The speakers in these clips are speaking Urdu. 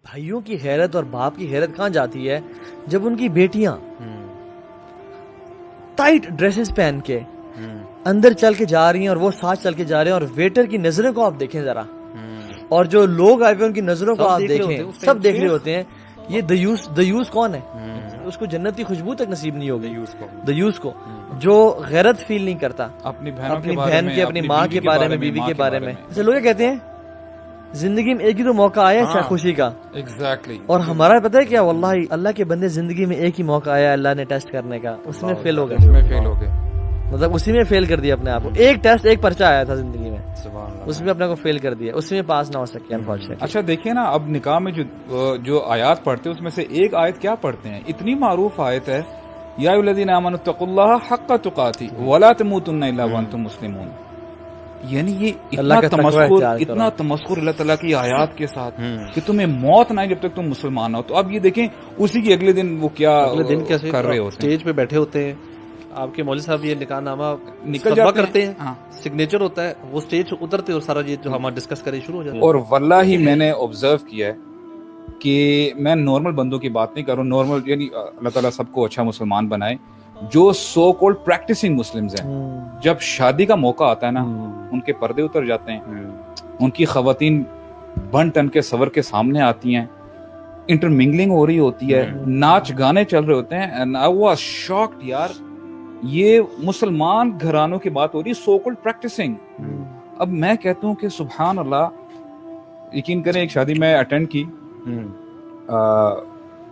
بھائیوں کی غیرت اور باپ کی غیرت کہاں جاتی ہے جب ان کی بیٹیاں ٹائٹ ڈریسز پہن کے اندر چل کے جا رہی ہیں اور وہ ساتھ چل کے جا رہے ہیں, اور ویٹر کی نظروں کو آپ دیکھیں ذرا, اور جو لوگ آئے ہوئے ان کی نظروں کو آپ دیکھیں, سب دیکھ رہے ہوتے ہیں یہ دیوس کون ہے, اس کو جنت کی خوشبو تک نصیب نہیں ہوگی, دیوس کو جو غیرت فیل نہیں کرتا اپنی بہن کے, اپنی ماں کے بارے میں, بیوی کے بارے میں. جیسے لوگ کہتے ہیں زندگی میں ایک ہی تو موقع آیا ہے خوشی کا, اور ہمارا پتہ ہے کیا, واللہ اللہ کے بندے زندگی میں ایک ہی موقع آیا اللہ نے ٹیسٹ کرنے کا, اس میں فیل ہو گئے, مطلب اسی میں فیل کر دیا اپنے آپ کو. ایک ٹیسٹ, ایک پرچہ آیا تھا زندگی میں, اس میں اپنے کو فیل کر دیا, اس میں پاس نہ ہو سکے انفارچونیٹلی. اچھا دیکھیں نا, اب نکاح میں جو آیات پڑھتے ہیں اس میں سے ایک آیت کیا پڑھتے ہیں, اتنی معروف آیت ہے, یا ایھا الذین آمنوا اتقوا اللہ حق تقاتہ ولا تموتن الا وانتم مسلمون. یعنی یہ اتنا تمسخر اللہ تعالیٰ کی آیات کے ساتھ کہ تمہیں موت نہ آئے جب تک تم مسلمان ہو. تو اب یہ دیکھیں اسی کے اگلے دن وہ کیا کر رہے ہوتے ہیں, اسٹیج پہ بیٹھے ہوتے ہیں, آپ کے مولوی صاحب یہ نکاح نامہ نکل جمع کرتے ہیں, سگنیچر ہوتا ہے, وہ اسٹیج اترتے اور سارا یہ جو ہم ڈسکس کرے شروع ہو جاتا ہے. اور واللہ میں نے آبزرو کیا ہے کہ میں نارمل بندوں کی بات نہیں کر رہا ہوں, نارمل یعنی اللہ تعالیٰ سب کو اچھا مسلمان بنائے, جو سو کولڈ پریکٹسنگ مسلمز ہیں, جب شادی کا موقع آتا ہے نا ان کے پردے اتر جاتے ہیں, ان کی خواتین بن ٹن کے سور کے سامنے آتی ہیں, انٹرمنگلنگ ہو رہی ہوتی ہے, ناچ گانے چل رہے ہوتے ہیں. اینڈ آئی واز شاکڈ یار, یہ مسلمان گھرانوں کی بات ہو رہی ہے, سو کولڈ پریکٹسنگ. اب میں کہتا ہوں کہ سبحان اللہ, یقین کریں ایک شادی میں اٹینڈ کی,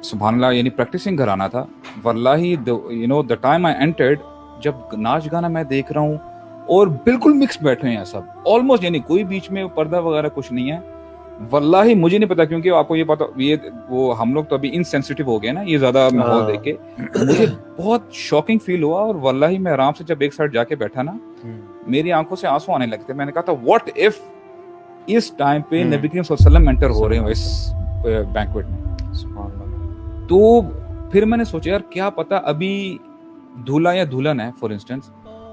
سبحان اللہ, یعنی پریکٹسنگ گھرانہ تھا. واللہ you know the time I entered, جب ناچ گانا میں دیکھ رہا ہوں اور بالکل مکس بیٹھے ہیں سب, آلموسٹ, یعنی کوئی بیچ میں پردہ وغیرہ کچھ نہیں ہے. واللہ مجھے نہیں پتا, کیونکہ آپ کو یہ پتا, یہ وہ ہم لوگ تو ابھی انسینسٹیو ہو گئے نا یہ زیادہ ماحول دیکھ کے, مجھے بہت شاکنگ فیل ہوا. اور واللہ میں آرام سے جب ایک سائڈ جا کے بیٹھا نا, میری آنکھوں سے آنسو آنے لگتے. میں نے کہا تھا واٹ اف اس ٹائم پہ نبی کریم صلی اللہ علیہ وسلم انٹر ہو رہے ہوں اس بینکویٹ میں. تو پھر میں نے سوچا یار کیا پتا ابھی دولہا یا دلہن ہے فار انسٹنس,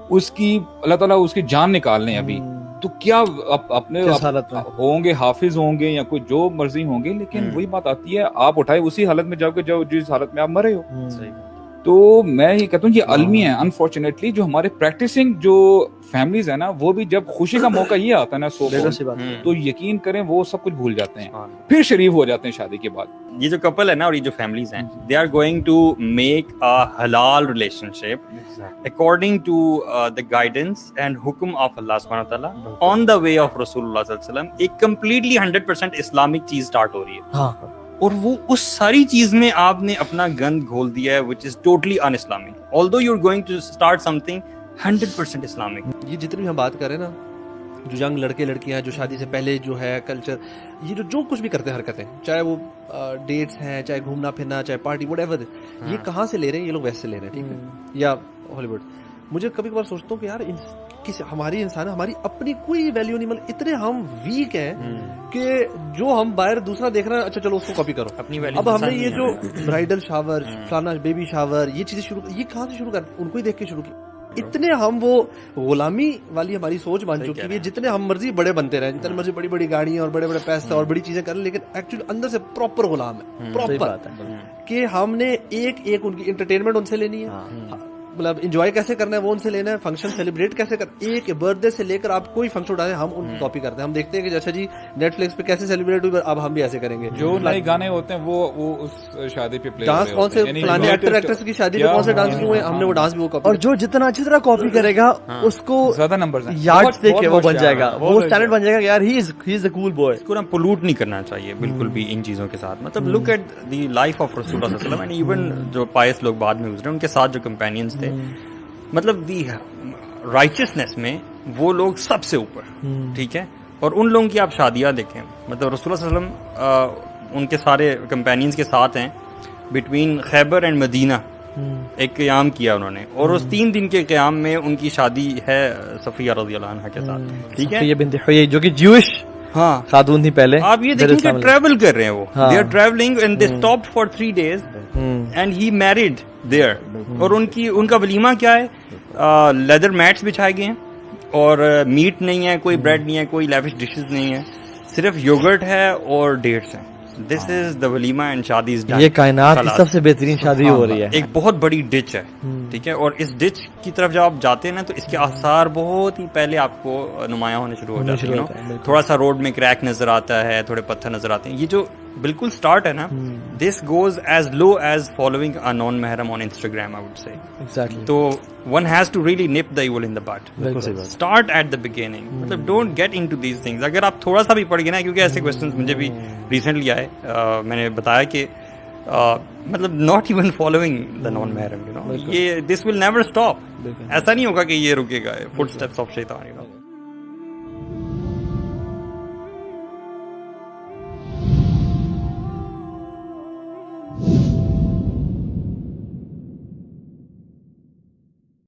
اس کی اللہ تعالیٰ اس کی جان نکال لیں ابھی, تو کیا اپنے ہوں گے, حافظ ہوں گے یا کوئی جو مرضی ہوں گے, لیکن وہی بات آتی ہے آپ اٹھائے اسی حالت میں جاؤ گے جس حالت میں آپ مرے ہو. تو میں یہ کہتا ہوں یہ المی ہے انفارچونیٹلی, جو ہمارے پریکٹسنگ جو فیملیز ہیں نا, وہ بھی جب خوشی کا موقع یہ آتا ہے نا تو یقین کریں وہ سب کچھ بھول جاتے ہیں, پھر شریف ہو جاتے ہیں شادی کے بعد. یہ جو کپل ہے نا اور یہ جو فیملیز ہیں, they are going to make a حلال relationship according to the guidance and حکم آف اللہ سبحانہ وتعالیٰ آن دا وے آف رسول اللہ صلی اللہ علیہ وسلم. ایک کمپلیٹلی 100% اسلامک چیز اسٹارٹ ہو رہی ہے, اور وہ اس ساری چیز میں آپ نے اپنا گند گھول دیا ہے which is totally un-Islamic, although you're going to start something 100% Islamic. یہ جتنی بھی ہم بات کر رہے ہیں نا, جو ینگ لڑکے لڑکیاں جو شادی سے پہلے جو ہے کلچر, یہ جو کچھ بھی کرتے ہیں حرکتیں, چاہے وہ ڈیٹس ہیں, چاہے گھومنا پھرنا, چاہے پارٹی وٹ ایور, یہ کہاں سے لے رہے ہیں, یہ لوگ ویسے سے لے رہے ہیں, ٹھیک ہے, یا ہالی ووڈ. مجھے کبھی کبھار سوچتا ہوں کہ یار ہماری انسان, ہماری اپنی کوئی ویلیو نہیں, مطلب اتنے ہم ویک ہیں کہ جو ہم باہر دوسرا دیکھ رہے ہیں, اچھا چلو اس کو کاپی کرو اپنی ویلیو. اب ہم نے یہ جو برائڈل شاور, فلانا بیبی شاور, یہ چیزیں شروع, یہ کہاں سے شروع کر, ان کو ہی دیکھ کے شروع کی. اتنے ہم وہ غلامی والی ہماری سوچ بن چکی ہے, جتنے ہم مرضی بڑے بنتے رہے, جتنے مرضی بڑی بڑی گاڑیاں اور بڑے بڑے پیسے اور بڑی چیزیں کریں, لیکن ایکچولی اندر سے پراپر غلام ہے, پراپر, کہ ہم نے ایک ایک ان کی انٹرٹینمنٹ ان سے لینی ہے, مطلب انجوائے کیسے کرنا ہے وہ ان سے لینا ہے, فنکشن سیلیبریٹ کیسے کر, ایک برتھ ڈے سے لے کر آپ کوئی فنکشن اٹھا دیں ہم ان کی کاپی کرتے ہیں. ہم دیکھتے ہیں کہ جیسا جی نیٹ فلکس پہ کیسے سیلیبریٹ ہوئی, اب ہم بھی ایسے کریں گے. جو نئے گانے ہوتے ہیں وہ اس شادی پہ پلے ڈانس کون سے فلانے ایکٹر ایکٹریس کی شادی میں کون سے ڈانس ہوئے, ہم نے وہ ڈانس بھی وہ کاپی. اور جو جتنا اچھی طرح کاپی کرے گا اس کو زیادہ نمبرز ہیں, یارڈز دیکھ کے وہ بن جائے گا, وہ اسٹینڈرڈ بن جائے گا یار ہی از اے کول بوائے. اس کو نا پولوٹ نہیں کرنا چاہیے بالکل بھی ان چیزوں کے ساتھ. مطلب look at the life of رسول اللہ صلی اللہ علیہ وسلم, اینڈ ایون جو پائس لوگ بعد میں گزرے ان کے ساتھ جو کمپینینز تھے, مطلب دی رائچسنس میں وہ لوگ سب سے اوپر, ٹھیک ہے. اور ان لوگوں کی آپ شادیاں دیکھیں, مطلب رسول اللہ صلی اللہ علیہ وسلم ان کے سارے کمپینینز کے ساتھ ہیں, بٹوین خیبر اینڈ مدینہ ایک قیام کیا انہوں نے, اور اس 3 دن کے قیام میں ان کی شادی ہے صفیہ رضی اللہ عنہا کے ساتھ, ٹھیک ہے, صفیہ بنت حیی جو کہ جیوش خاتون تھی پہلے. آپ یہ دیکھیں کہ ٹریول کر رہے ہیں وہ, they are travelling and they stopped for 3 days and he married there. اور ان کا ولیمہ کیا ہے, لیدر میٹس بچھائے گئے ہیں, اور میٹ نہیں ہے, کوئی بریڈ نہیں ہے, کوئی لیوش ڈشز نہیں ہے, صرف یوگرٹ ہے اور ڈیٹس ہیں. دس از دا ولیما اینڈ شادیز یہ کائنات کی سب سے بہترین شادی ہو رہی ہے. ایک بہت بڑی ڈچ ہے, ٹھیک ہے, اور اس ڈچ کی طرف جب آپ جاتے ہیں نا تو اس کے آثار بہت ہی پہلے آپ کو نمایاں ہونے شروع ہو جاتے ہیں. تھوڑا سا روڈ میں کریک نظر آتا ہے, تھوڑے پتھر نظر آتے ہیں. یہ جو بالکل اسٹارٹ ہے نا, this goes as low as following a non محرم on Instagram, I would say. Exactly. تو one has to really nip the evil in the bud, start at the beginning. مطلب don't get into these things. اگر آپ تھوڑا سا بھی پڑھ گئے نا, کیونکہ ایسے کوشچنس مجھے بھی ریسنٹلی آئے, میں نے بتایا کہ مطلب not even following the non محرم, یہ دس ول نیور اسٹاپ. ایسا نہیں ہوگا کہ یہ رکے گا. فٹ اسٹیپس آف شیطان.